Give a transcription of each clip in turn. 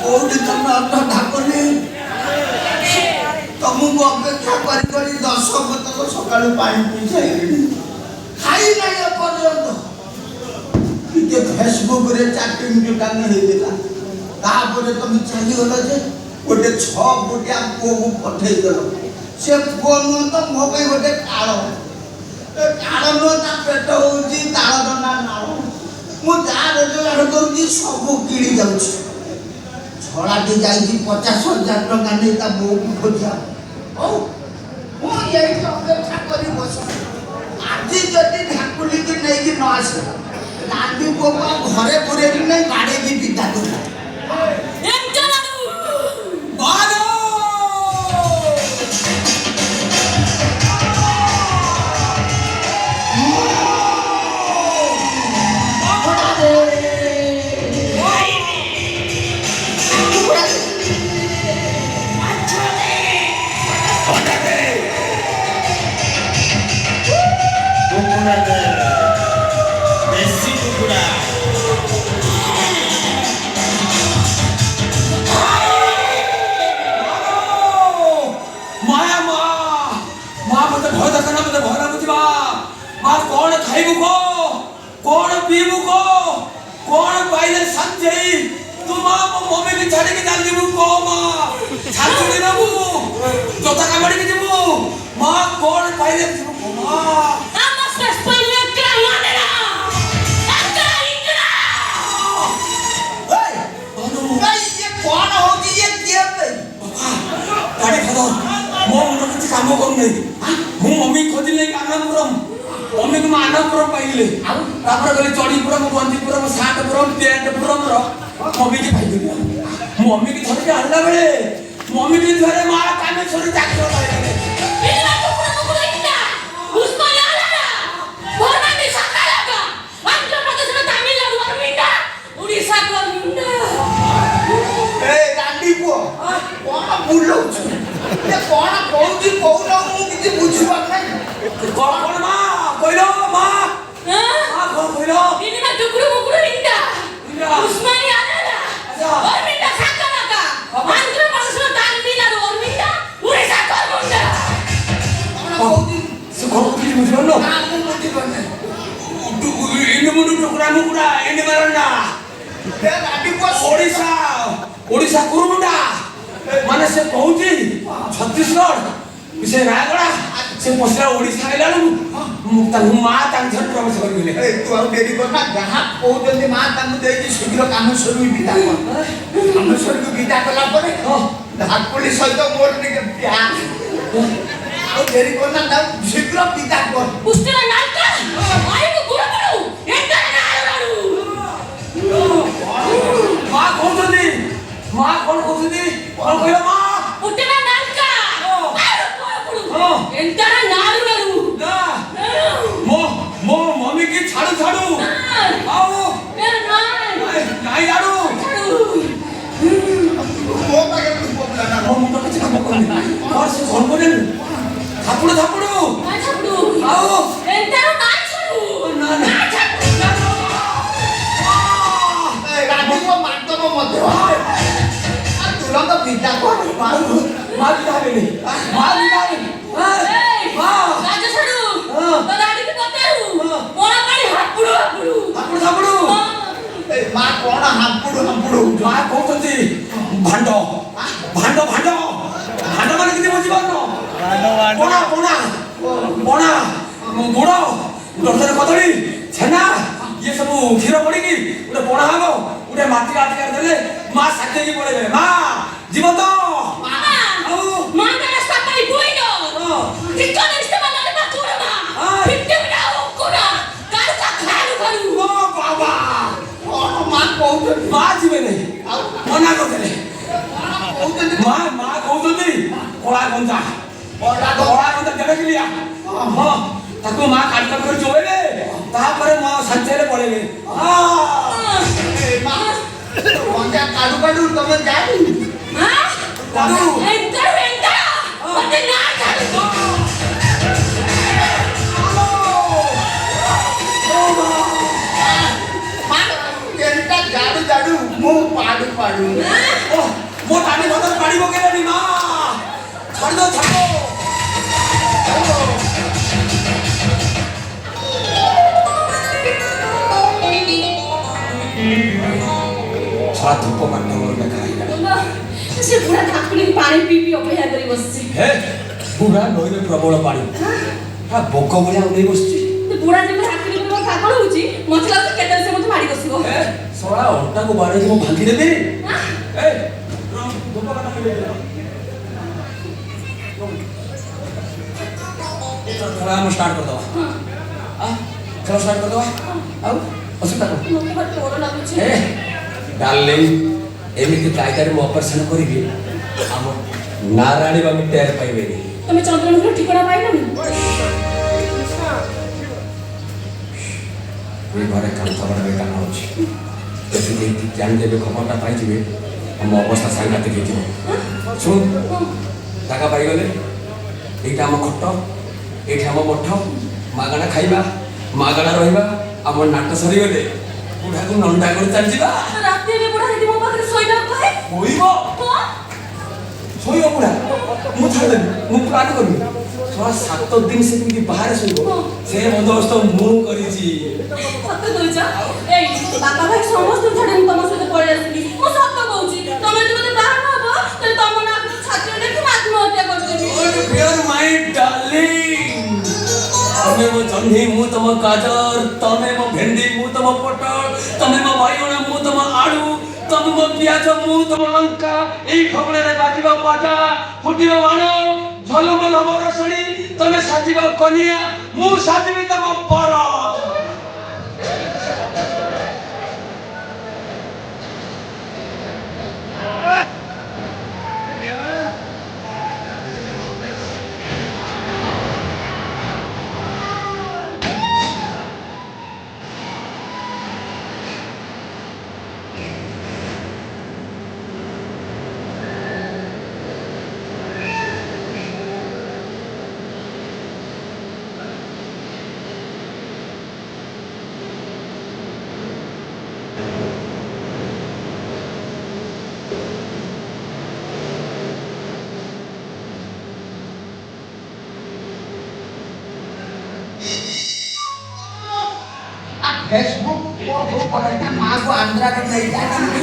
କୋଉଠି ତମେ ଅର୍ଥ ଠାକୁରି ତମକୁ ଅପେକ୍ଷା କରି କରି 10 ବୋତଲ ସକାଳୁ ପାଣି ପିଇ ସାରିଲେଣି ଖାଇ ନାହିଁ ଏପର୍ଯ୍ୟନ୍ତ ଟିକେ ଫେସବୁକରେ ଚାଟିଂ ଚୁଟାଣି ହେଇଥିଲା ତାପରେ ତମେ ଚାଲିଗଲ ଯେ ଗୋଟେ 6 ଫୁଟିଆ ପୁଅକୁ ପଠେଇଦେଲ ସେ ପୁଅ ନୁହଁ ତ ମୋ ପାଇଁ ଗୋଟେ କାଳ ନୁହଁ ତା ପେଟ ହଉଛି ତାଳଦଣ୍ଡା ନାଳ ମୁଁ ଯାହା ରୋଜଗାର କରୁଛି ସବୁ କିଣି ଯାଉଛି ଛଳାଟି ଯାଇଛି 50,000 ଟଙ୍କା ନେଇ ତା ବୋଉକୁ ଖୋଜିବା ହଉ ମୁଁ ଏଇଠି ଅପେକ୍ଷା କରି ବସିବି ଆଜି ଯଦି ଠାକୁଲିକି ନେଇକି ନ ଆସେ ରାନ୍ଧି ପୁଅକୁ ଘରେ ପୁରେଇକି ନେଇ ବାଡ଼େଇକି ପିତା କଲା कौन पीबू को कौन पाइले संजय तुम मम्मी की छाड़ी के चल जीबू को मां छाड़ी नबू जोता कामड़ी के जीबू मां कौन पाइले जीबू को मां हम स्पेस पहले क्या माने ना अंका इंद्रा भाई ये कौन होगी ये क्या है गाड़ी खदो मो मुंडो किछ काम करू नै मु मम्मी खोजिले आनंदपुरम मम्मी को आनंदपुरम पाइले तापर गले चढ़ीपुरम बंदीपुरम सातपुरम टेंटपुरम रो मम्मी की पाइले मम्मी की धर के हल्ला बेले मम्मी की धरे मां कामेश्वरी चाकर पाइले बिल्ला तो पुरा इंदा उसको याला भरमानी सकाळका आंध्र प्रदेश में तमिलनाडु अरविंदा उड़ीसा को अरविंदा ए गांडी को कौन बुलौछ ये कौन कहूची कहू मु किछि बुझिबा नै कौन मां कोइलो मां हां कोइलो ini na dukuru inda usmani alala orminda sakalaka andhra pradesh में तमिलनाडु orminda उड़ीसा को अरविंदा कौन कहूची से कहूची बुझलो ना मु बुझिबा नै इने मुंडो टुकड़ा मुकुड़ा इने मारना ए गांडी को ओडिशा ओडिशा कुरुमुंडा माने से कहूची छत्तीसगढ़ से रायगढ़ से पसरा ओडिशा आइलालु मुक्ता मा तांग झट प्रवेश करबिले ए तू आ डेरी करना जहां कहउजंदी मां तांग देई शीघ्र कामेश्वरी विदा कर कामेश्वरी को विदा कला परे धाकपुली सहित मोर ने प्यार आ डेरी करना ता शीघ्र विदा कर पुष्टरा नालका आई को गुड़ पड़ू एंटा नालू मां कौन कहउजंदी कौन कहला मां पुष्टरा नालका आई को एंटा नालू ना मो मम्मी की छाड़ू आओ नहीं जाड़ू मो पाके तू बोलला ना मो मुंडो किछ काम करनी और से फोन करे थापुड़ू आओ एंटा ना छड़ू ना ए गांडी को मारतो मो मते आ तुरंत विदा कर मार डाले हां राजा छड़ू तो दादी के बताऊ मोरा पानी हापुड़ू थापुड़ू ए मां कोन हापुड़ू मां कहउतंती भांडो माने किती बुझी पारनो बोना गुड़ दर्जन कदली छेना ये सब क्षीर पड़ी गोटे बोना हम गोटे माटी आटी कर देले मां साथे की पड़े मां जीवन तो मां का रास्ता पाई बोइनो किचन इस्तेमाल वाले बातुरा फिफ्टी मिनट ओकुरा कार का खालू करू ओ बाबा मां कहउजंदी मां जीवे नहीं मना करदेले मां कहउतंती कोला गंजा देवे के लिया हां ताको मां काट कर जोएले तापर मां संचेले पड़ेले ए मां गंजा काडू तमे जाई हां काडू एंटा मते ना काडू मां एंटा जाडू मु पाडू ମୋ ଡାଲି ଭାତ ପାଣି ପକେଇଲାଣି ମା ଛାଡ଼ିଦ ଛାଡ଼ ଧୂପ କାଠ ମୋର ଦେଖା ହେଇଗଲା ସେ ବୁଢ଼ା ଠାକୁରଙ୍କୁ ପାଣି ପିଇ ପିଇ ଅପେକ୍ଷା କରି ବସିଛି ହେ ବୁଢ଼ା ନଈରେ ପ୍ରବଳ ପାଣି ବୋକ ଭଳିଆ ଉଡ଼େଇ ବସିଛି ବୁଢ଼ା ଯେମିତି ଠାକୁରଙ୍କୁ ପାଗଳ ହଉଛି ମତେ ଲାଗୁଛି କେତେବେଳେ ସେ ମତେ ମାଡ଼ି ବସିବ ଶଳା ଅଣ୍ଟାକୁ ବାଡ଼େଇକି ମୁଁ ଭାଙ୍ଗିଦେବି थोड़ा हम स्टार्ट कर दो चलो स्टार्ट कर दो आओ असुविधा को मते बड़ डर लागुଛି ए डार्लिंग एमिति कायदारे मो ऑपरेशन करिबी हम नारायणी बामी टेर पाइबेनी तमे चंद्रमुखी ठिकाना पाइलनी ए घरे काम खबर बेटा न होछि जति जान देबे खबरटा पाइ जिबे हम अवस्था सांगाते गेजिबो सुन टाका पाइ गले एटा हम खट एटा हम मठ मागणा खाइबा मागणा रहिबा हम नाट सरी गले बुढ़ा को नंदा कर चल जिबा राती में बुढ़ा हेदी मो पाखरे सोइबा कहे होइबो सोइबो बुढ़ा मु छाड़ दे मु प्लान करबी थोड़ा 7 दिन से कि बाहर सोइबो से बंदोबस्त मु करिछि सत्य कहजा ए बाबा भाई समस्त छाड़े मु तम सहित पळे आसी मु सत्य कहूची तमे जे मते बाहर हबो त तम ना छात्र देखि आत्महत्या कर देबी ओ डियर माय डार्लिंग तमे मो जन्ही मु तम गाजर तमे मो भेंडी मु तम पटल तमे मो बाइगण मु तम आलू तमे मो प्याज मु तम लंका एई खबरे रे बाजिबा बाजा फुटिबा बाण झलम लबर सड़ी तमे साजिबा कनिया मु साजिबी तम पर फेसबुक पर माँ को आंध्रा को नहीं जाती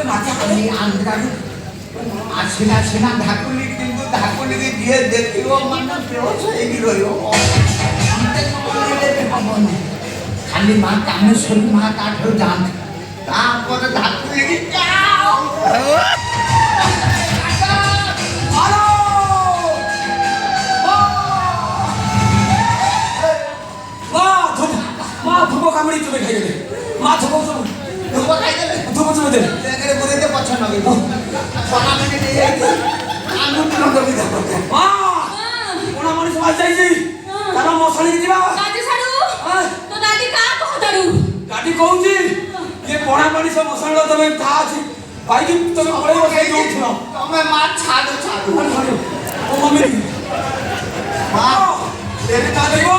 माथा खाली आंध्रा आसिना सिना धाकुली किंतु धाकुली की दिए देखियो मन बेहोश होगी रहियो खाली माँ कामेश्वरी माँ काठो जान तापर धाकुली की जाओ धुपो कामड़ी चुबे खाइ गेले मा धुपो सब धुपो खाइ गेले धुपो चुबे दे तेरे बुरे दे पछ न गई सोना में दे जाई आंगु न कभी धपो मा कोना मनी समाज जाई जी तारा मसली दिबा दादी साडू तो दादी का कह दडू गाडी कहूची ये कोना मनी सब मसला तमे था अछि भाई की तमे पळे बसे जो छुनो तमे मा छाडो छाडो ओ मम्मी मा तेरे का देबो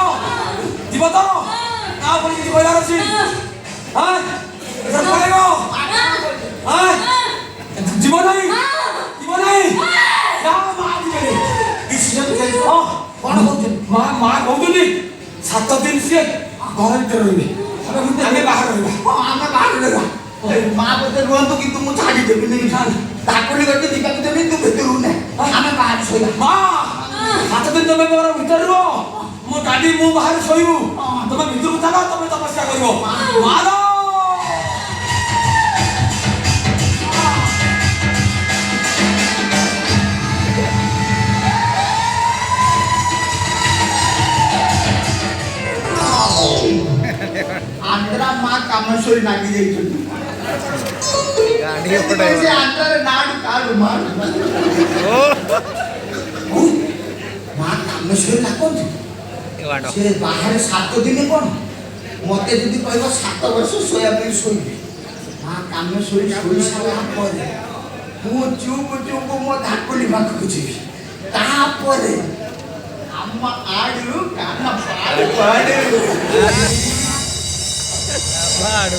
दिबो तो ना बोली कि कोइला रछि हां सब पळेगो हां जीवन नहीं जीवन नहीं ना मां दिबे डिसीजन ले कोन होत मां मां कहउनी 7 दिन से घर भीतर रहिबे हमें बाहर रहिबा हमें बाहर रहिबा मां बते रुंतु कि तुम छाडी देबी नहीं ताकुली गटे दिका के देबी तू भीतर रुने हमें बाहर सोइला मां 7 दिन तमे घर भीतर रहो मो गाडी मु बाहर सोइबु तमे भीतर चला तमे तपस्या करिवो मारो आंध्रा माँ कामेश्वरी नागी जाई गाड़ी पड़े से आंध्रा रे नाड काडू मार माँ कामेश्वरी लागोन से बाहर 7 दिन कोन मते जदी कहबो 7 वर्ष सोया पे सोई माँ कामेश्वरी सोई साला परे मु चुप चुप मो धाकुली बाकु जीवी ता परे अम्मा आडू काना पाड पाड